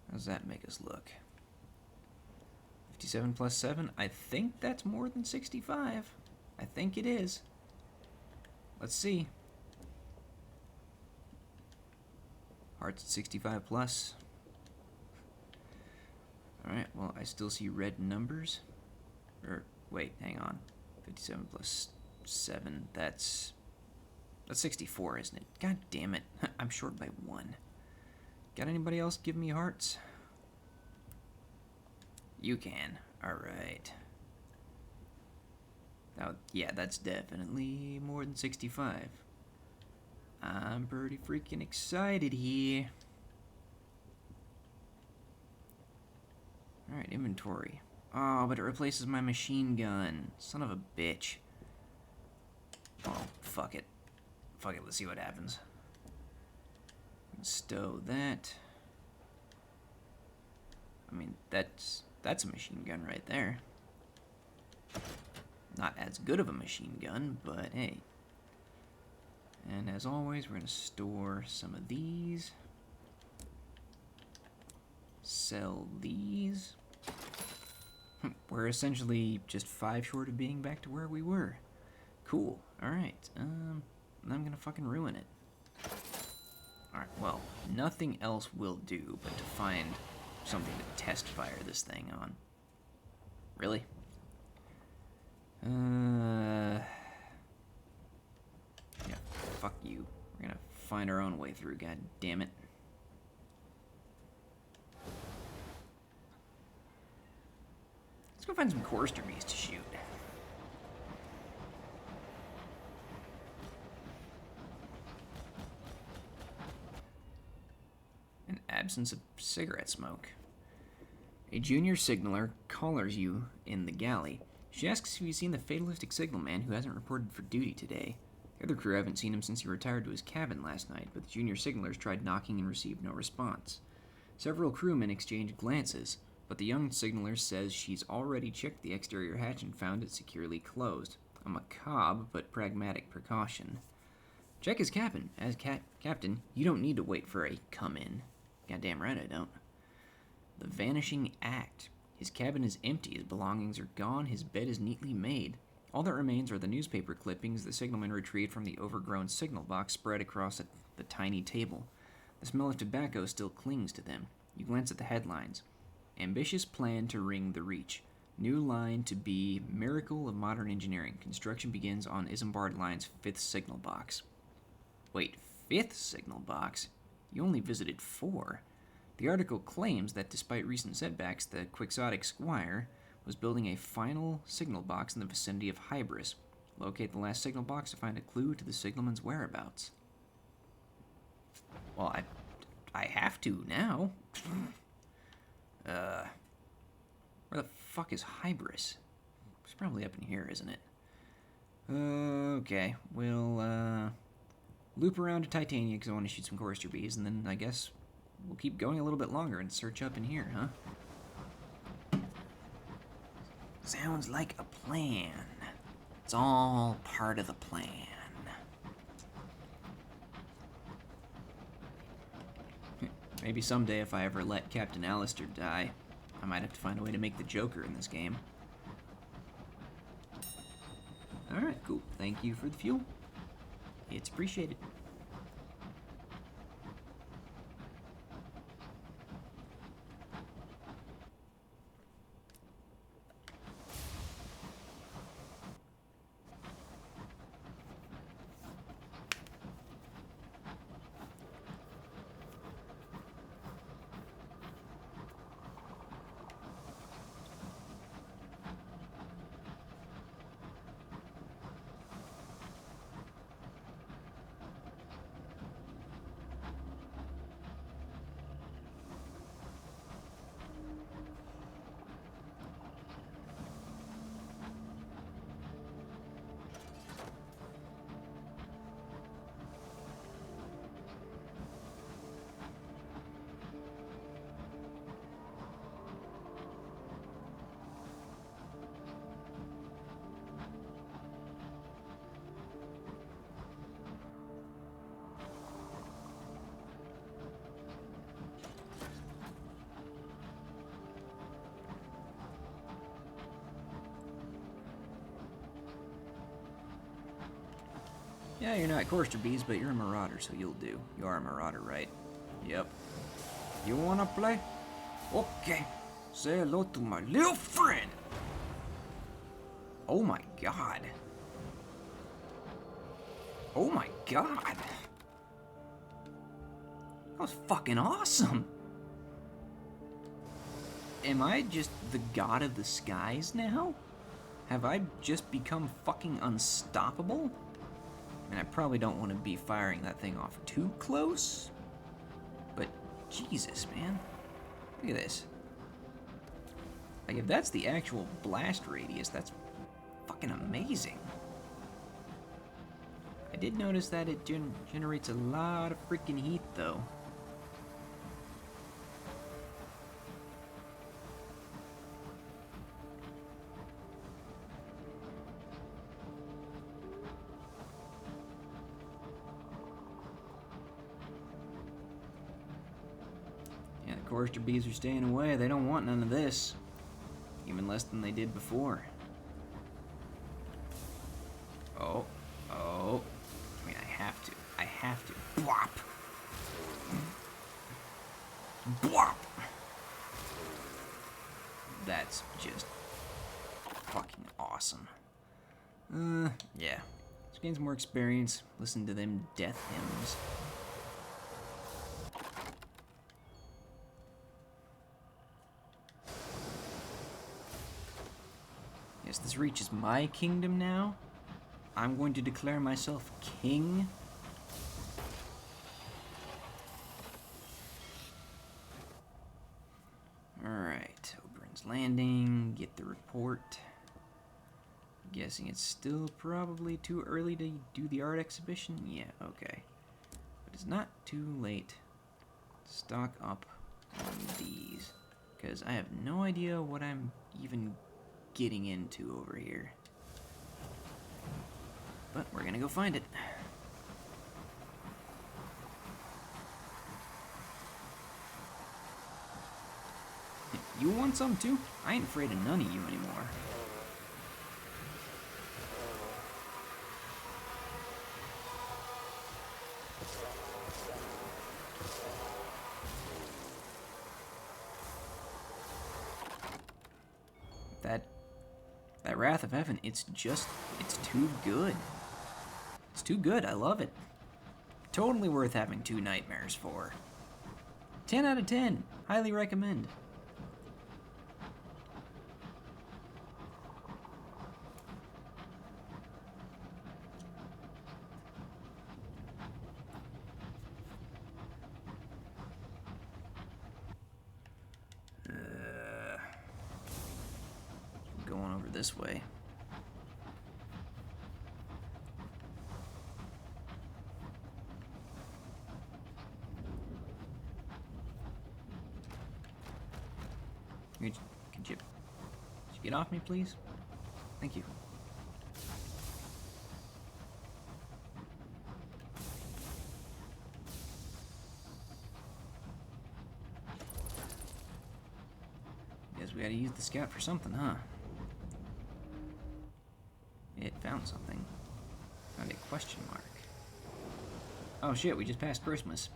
How does that make us look? 57 plus 7? I think that's more than 65. I think it is. Let's see. Hearts at 65 plus. Alright, well, I still see red numbers. Or, wait, hang on. 57 plus 7, that's 64, isn't it? God damn it. I'm short by 1. Got anybody else give me hearts? You can. Alright. Now, yeah, that's definitely more than 65. I'm pretty freaking excited here. Alright, inventory. Oh, but it replaces my machine gun. Son of a bitch. Oh, fuck it. Fuck it, let's see what happens. Stow that. I mean, that's a machine gun right there. Not as good of a machine gun, but hey. And as always, we're going to store some of these. Sell these. We're essentially just 5 short of being back to where we were. Cool. Alright. I'm going to fucking ruin it. Alright, well, nothing else will do but to find something to test fire this thing on. Really? Yeah, fuck you. We're gonna find our own way through, god damn it. Let's go find some chorister bees to shoot. An absence of cigarette smoke. A junior signaler collars you in the galley. She asks if you've seen the Fatalistic Signalman who hasn't reported for duty today. The other crew haven't seen him since he retired to his cabin last night, but the junior signalers tried knocking and received no response. Several crewmen exchanged glances, but the young signaler says she's already checked the exterior hatch and found it securely closed. A macabre but pragmatic precaution. Check his cabin. As captain, you don't need to wait for a come-in. Goddamn right I don't. The Vanishing Act. His cabin is empty, his belongings are gone, his bed is neatly made. All that remains are the newspaper clippings the signalman retrieved from the overgrown signal box spread across the tiny table. The smell of tobacco still clings to them. You glance at the headlines. Ambitious plan to ring the reach. New line to be miracle of modern engineering. Construction begins on Isambard Line's 5th signal box. Wait, 5th signal box? You only visited 4. The article claims that despite recent setbacks, the quixotic squire was building a final signal box in the vicinity of Hybris. Locate the last signal box to find a clue to the signalman's whereabouts. Well, I have to now. Where the fuck is Hybris? It's probably up in here, isn't it? Okay, we'll loop around to Titania because I want to shoot some chorister bees, and then I guess we'll keep going a little bit longer and search up in here, huh? Sounds like a plan. It's all part of the plan. Maybe someday if I ever let Captain Alistair die, I might have to find a way to make the Joker in this game. Alright, cool. Thank you for the fuel. It's appreciated. Yeah, you're not Coaster Bees, but you're a Marauder, so you'll do. You are a Marauder, right? Yep. You wanna play? Okay. Say hello to my little friend. Oh my god. Oh my god. That was fucking awesome. Am I just the god of the skies now? Have I just become fucking unstoppable? And I probably don't want to be firing that thing off too close. But Jesus, man. Look at this. Like, if that's the actual blast radius, that's fucking amazing. I did notice that it generates a lot of freaking heat, though. Yeah, the Coaster Bees are staying away. They don't want none of this. Even less than they did before. Oh. Oh. I mean, I have to. I have to. Bwop! Bwop! That's just fucking awesome. Yeah. Just gain some more experience. Listen to them death hymns. Yes, this reaches my kingdom now. I'm going to declare myself king. Alright, Oberon's Landing, get the report. Guessing it's still probably too early to do the art exhibition? Yeah, okay. But it's not too late to stock up on these, because I have no idea what I'm even getting into over here. But we're gonna go find it. You want some too? I ain't afraid of none of you anymore. That Wrath of Heaven, it's too good. It's too good, I love it. Totally worth having 2 nightmares for. 10 out of 10, highly recommend. Going over this way. Could you get off me, please? Thank you. Guess we gotta use the scout for something, huh? It found something. Found a question mark. Oh shit, we just passed Christmas.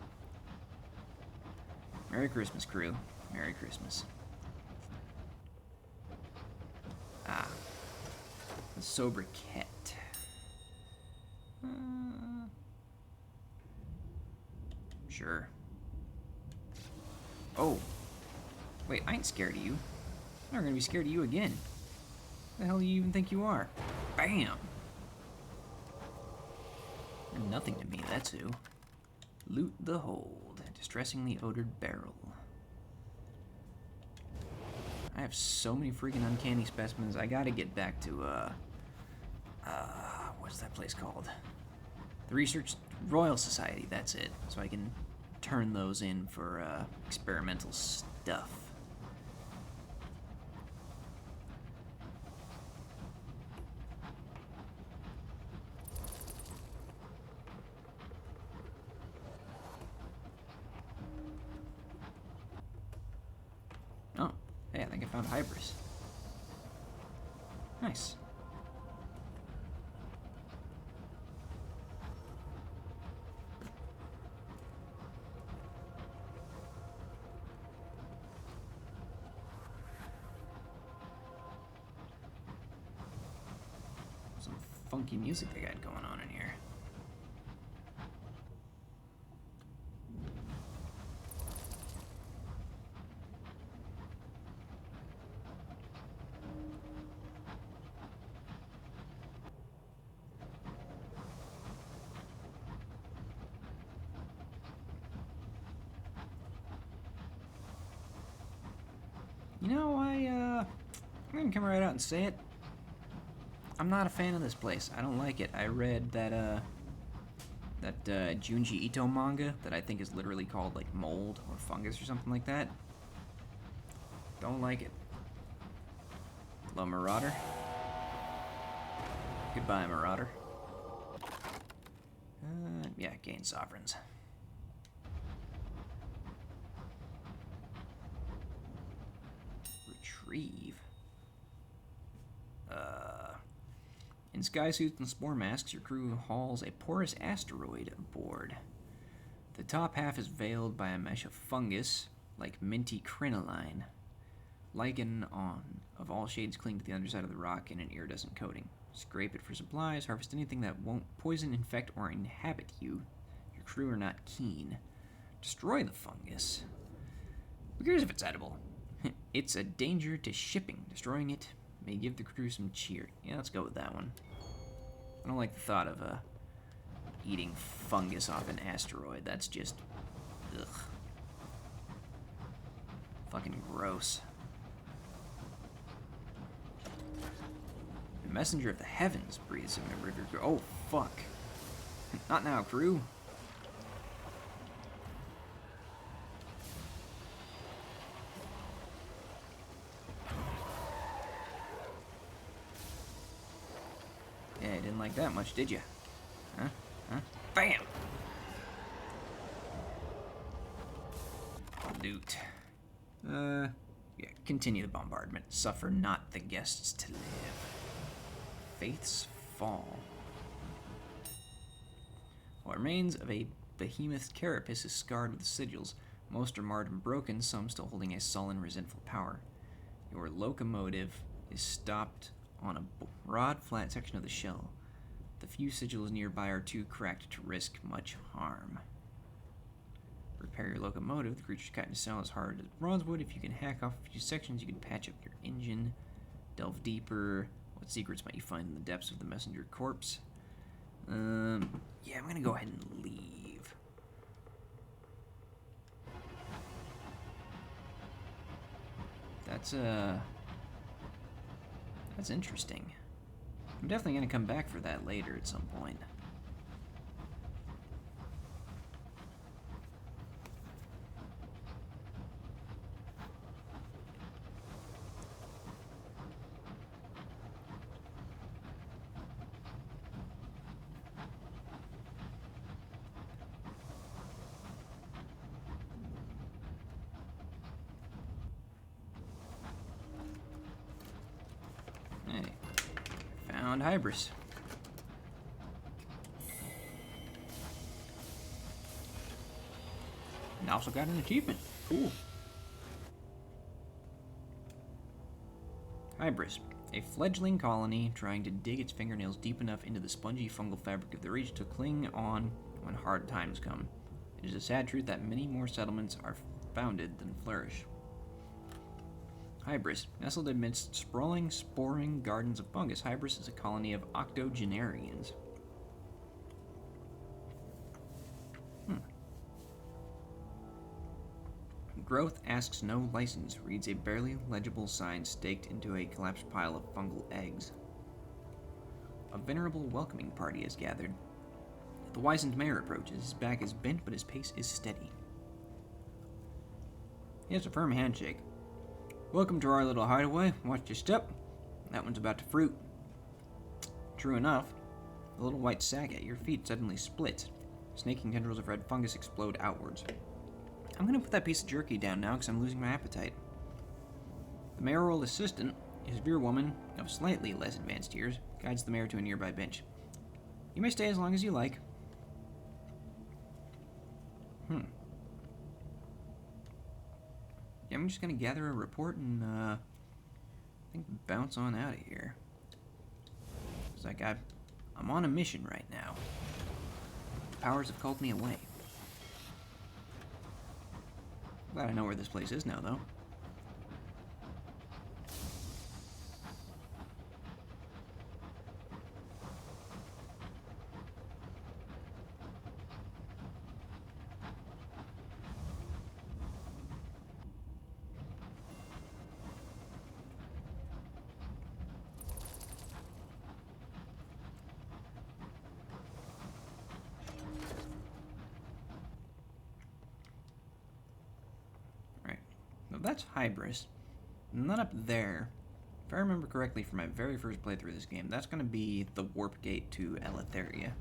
Merry Christmas, crew. Merry Christmas. Ah. The sobriquet. Sure. Oh. Wait, I ain't scared of you. I'm not gonna be scared of you again. Who the hell do you even think you are? Bam! You're nothing to me, that's who. Loot the hold. Distressingly odored barrel. I have so many freaking uncanny specimens. I gotta get back to, what's that place called? The Research Royal Society, that's it. So I can turn those in for, experimental stuff. Oh, hey, I think I found Hybris. Nice. funky music they got going on in here. You know, I'm gonna come right out and say it. I'm not a fan of this place. I don't like it. I read that Junji Ito manga that I think is literally called like mold or fungus or something like that. Don't like it. Hello, Marauder. Goodbye, Marauder. Yeah, gain sovereigns. Retrieve. In sky suits and spore masks, your crew hauls a porous asteroid aboard. The top half is veiled by a mesh of fungus, like minty crinoline. Lichen of all shades cling to the underside of the rock in an iridescent coating. Scrape it for supplies, harvest anything that won't poison, infect, or inhabit you. Your crew are not keen. Destroy the fungus. Who cares if it's edible? It's a danger to shipping. Destroying it may give the crew some cheer. Yeah, let's go with that one. I don't like the thought of eating fungus off an asteroid. That's just... ugh. Fucking gross. The messenger of the heavens breathes a member of your crew. Oh, fuck. Not now, crew. Yeah, you didn't like that much, did you? Huh? Huh? Bam! Loot. Yeah, continue the bombardment. Suffer not the guests to live. Faith's fall. What remains of a behemoth carapace is scarred with sigils. Most are marred and broken, some still holding a sullen, resentful power. Your locomotive is stopped on a broad, flat section of the shell. The few sigils nearby are too cracked to risk much harm. Repair your locomotive. The creature's cut into steel as hard as bronze wood. If you can hack off a few sections, you can patch up your engine. Delve deeper. What secrets might you find in the depths of the messenger corpse? Yeah, I'm gonna go ahead and leave. That's interesting. I'm definitely gonna come back for that later at some point. Found Hybris. And also got an achievement. Cool. Hybris, a fledgling colony trying to dig its fingernails deep enough into the spongy fungal fabric of the region to cling on when hard times come. It is a sad truth that many more settlements are founded than flourish. Hybris, nestled amidst sprawling, sporing gardens of fungus, Hybris is a colony of octogenarians. Growth asks no license, reads a barely legible sign staked into a collapsed pile of fungal eggs. A venerable welcoming party is gathered. The wizened mayor approaches. His back is bent, but his pace is steady. He has a firm handshake. Welcome to our little hideaway. Watch your step. That one's about to fruit. True enough, the little white sack at your feet suddenly splits. Snaking tendrils of red fungus explode outwards. I'm going to put that piece of jerky down now because I'm losing my appetite. The mayoral assistant, a severe woman of slightly less advanced years, guides the mayor to a nearby bench. You may stay as long as you like. Yeah, I'm just going to gather a report and, I think bounce on out of here. It's like I I'm on a mission right now. The powers have called me away. Glad I know where this place is now, though. That's Hybris. And then up there, if I remember correctly from my very first playthrough of this game, that's going to be the warp gate to Eleutheria.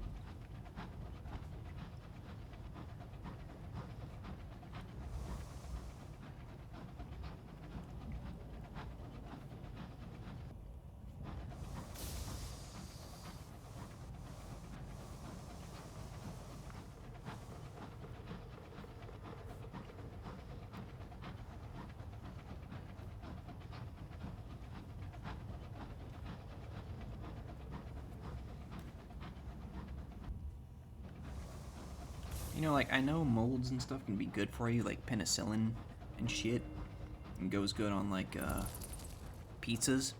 You know, like, I know molds and stuff can be good for you, like penicillin and shit, and goes good on, like, pizzas,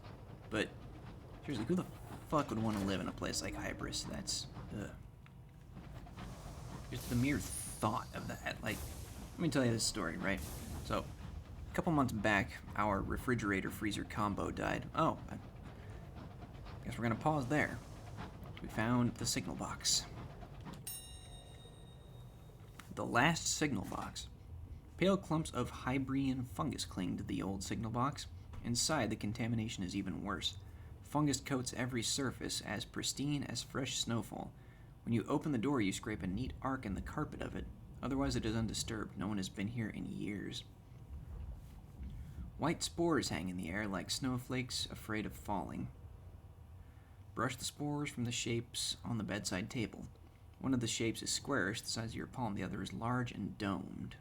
but seriously, who the fuck would want to live in a place like Hybris? That's, just the mere thought of that. Like, let me tell you this story, right? So, a couple months back, our refrigerator-freezer combo died. Oh, I guess we're gonna pause there. We found the signal box. The last signal box. Pale clumps of Hybrian fungus cling to the old signal box. Inside, the contamination is even worse. Fungus coats every surface, as pristine as fresh snowfall. When you open the door, you scrape a neat arc in the carpet of it. Otherwise, it is undisturbed. No one has been here in years. White spores hang in the air like snowflakes afraid of falling. Brush the spores from the shapes on the bedside table. One of the shapes is squarish, the size of your palm. The other is large and domed.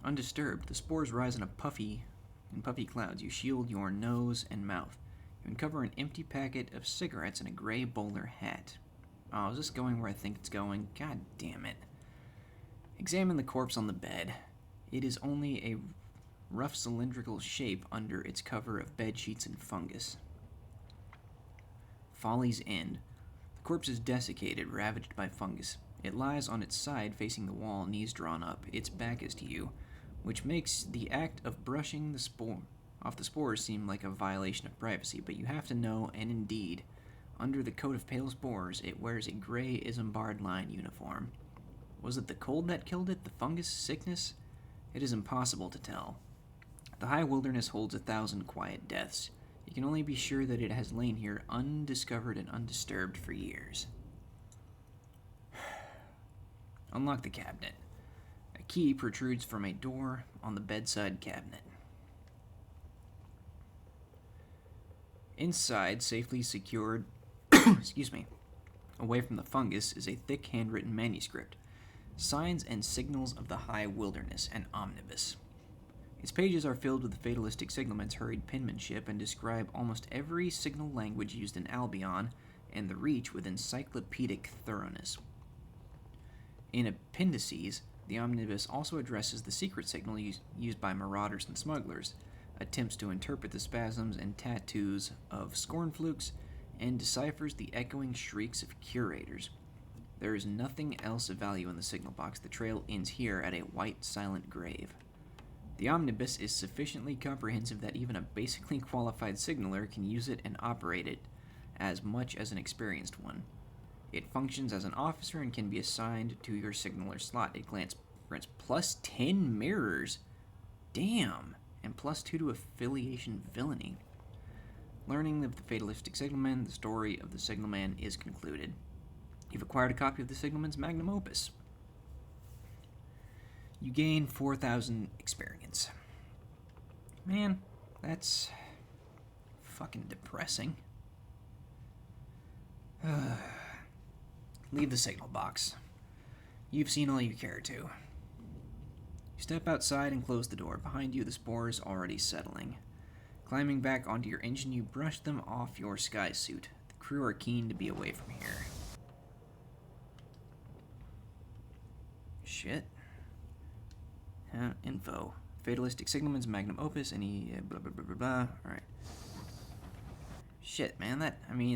Undisturbed, the spores rise in puffy clouds. You shield your nose and mouth. You uncover an empty packet of cigarettes in a gray bowler hat. Oh, is this going where I think it's going? God damn it. Examine the corpse on the bed. It is only a rough cylindrical shape under its cover of bed sheets and fungus. Folly's End. The corpse is desiccated, ravaged by fungus. It lies on its side, facing the wall, knees drawn up. Its back is to you, which makes the act of brushing off the spores seem like a violation of privacy, but you have to know, and indeed, under the coat of pale spores, it wears a gray Isambard line uniform. Was it the cold that killed it? The fungus? Sickness? It is impossible to tell. The high wilderness holds 1,000 quiet deaths. You can only be sure that it has lain here undiscovered and undisturbed for years. Unlock the cabinet. A key protrudes from a door on the bedside cabinet. Inside, safely secured, away from the fungus, is a thick handwritten manuscript. Signs and Signals of the High Wilderness, an omnibus. Its pages are filled with the Fatalistic Signalmans' hurried penmanship and describe almost every signal language used in Albion and the Reach with encyclopedic thoroughness. In appendices, the omnibus also addresses the secret signal used by marauders and smugglers, attempts to interpret the spasms and tattoos of scornflukes, and deciphers the echoing shrieks of curators. There is nothing else of value in the signal box. The trail ends here at a white, silent grave. The omnibus is sufficiently comprehensive that even a basically qualified signaler can use it and operate it as much as an experienced one. It functions as an officer and can be assigned to your signaler slot. It grants plus 10 mirrors. Damn! And plus 2 to affiliation villainy. Learning of the Fatalistic Signalman, the story of the Signalman is concluded. You've acquired a copy of the Signalman's magnum opus. You gain 4,000 experience. Man, that's fucking depressing. Leave the signal box. You've seen all you care to. You step outside and close the door. Behind you, the spores already settling. Climbing back onto your engine, you brush them off your sky suit. The crew are keen to be away from here. Shit. Info. Fatalistic Signalmans, magnum opus, any blah blah blah blah blah. Alright. Shit, man,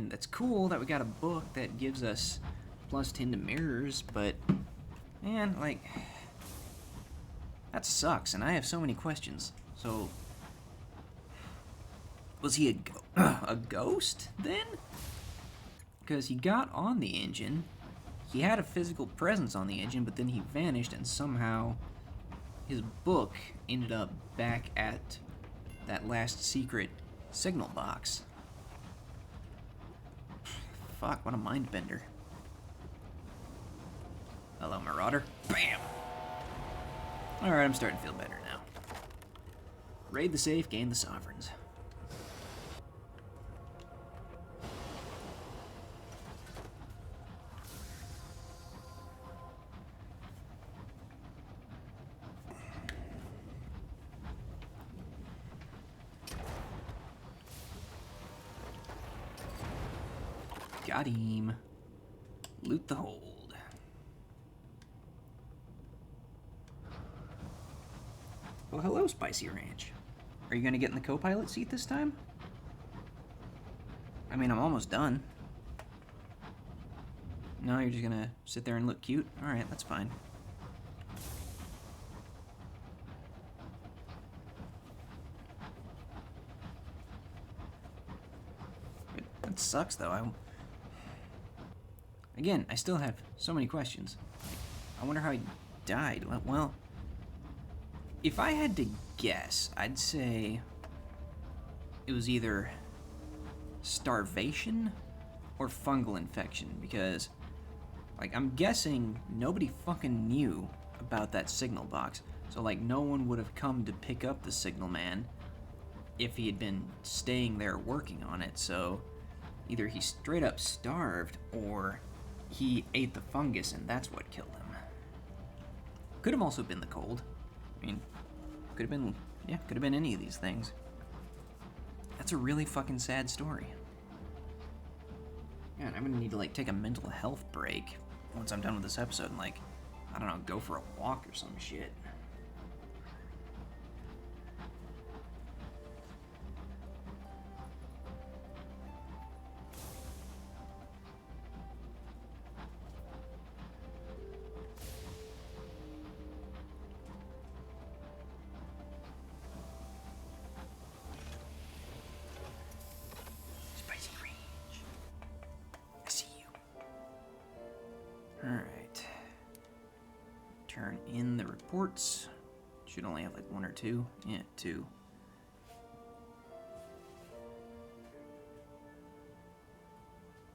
that's cool that we got a book that gives us +10 to mirrors, but, man, like, that sucks, and I have so many questions. So, was he a ghost, then? Because he got on the engine, he had a physical presence on the engine, but then he vanished, and somehow his book ended up back at that last secret signal box. Fuck, what a mind bender. Hello, Marauder. Bam! Alright, I'm starting to feel better now. Raid the safe, gain the sovereigns. Got him. Loot the hold. Well, hello, Spicy Ranch. Are you gonna get in the co-pilot seat this time? I mean, I'm almost done. No, you're just gonna sit there and look cute? Alright, that's fine. That sucks, though. Again, I still have so many questions. I wonder how he died. Well, if I had to guess, I'd say it was either starvation or fungal infection, because, like, I'm guessing nobody fucking knew about that signal box, so, like, no one would have come to pick up the signalman if he had been staying there working on it, so either he straight up starved or he ate the fungus and that's what killed him. Could have also been the cold. I mean, could have been any of these things. That's a really fucking sad story. Yeah, I'm gonna need to, like, take a mental health break once I'm done with this episode and, like, I don't know, go for a walk or some shit. Alright. Turn in the reports. Should only have like one or two. Yeah, two.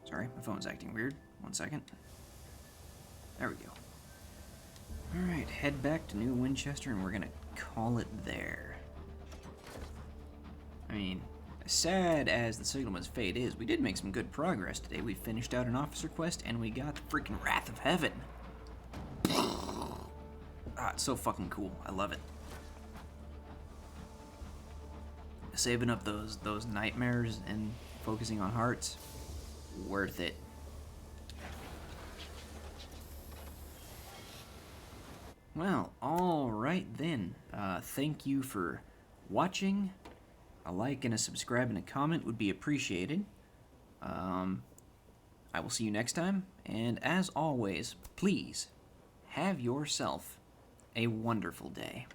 Sorry, my phone's acting weird. 1 second. There we go. Alright, head back to New Winchester and we're gonna call it there. I mean, as sad as the Signalman's fate is, we did make some good progress today. We finished out an officer quest, and we got the freaking Wrath of Heaven. Ah, it's so fucking cool. I love it. Saving up those nightmares and focusing on hearts, worth it. Well, alright then. Thank you for watching. A like and a subscribe and a comment would be appreciated. I will see you next time, and as always, please have yourself a wonderful day.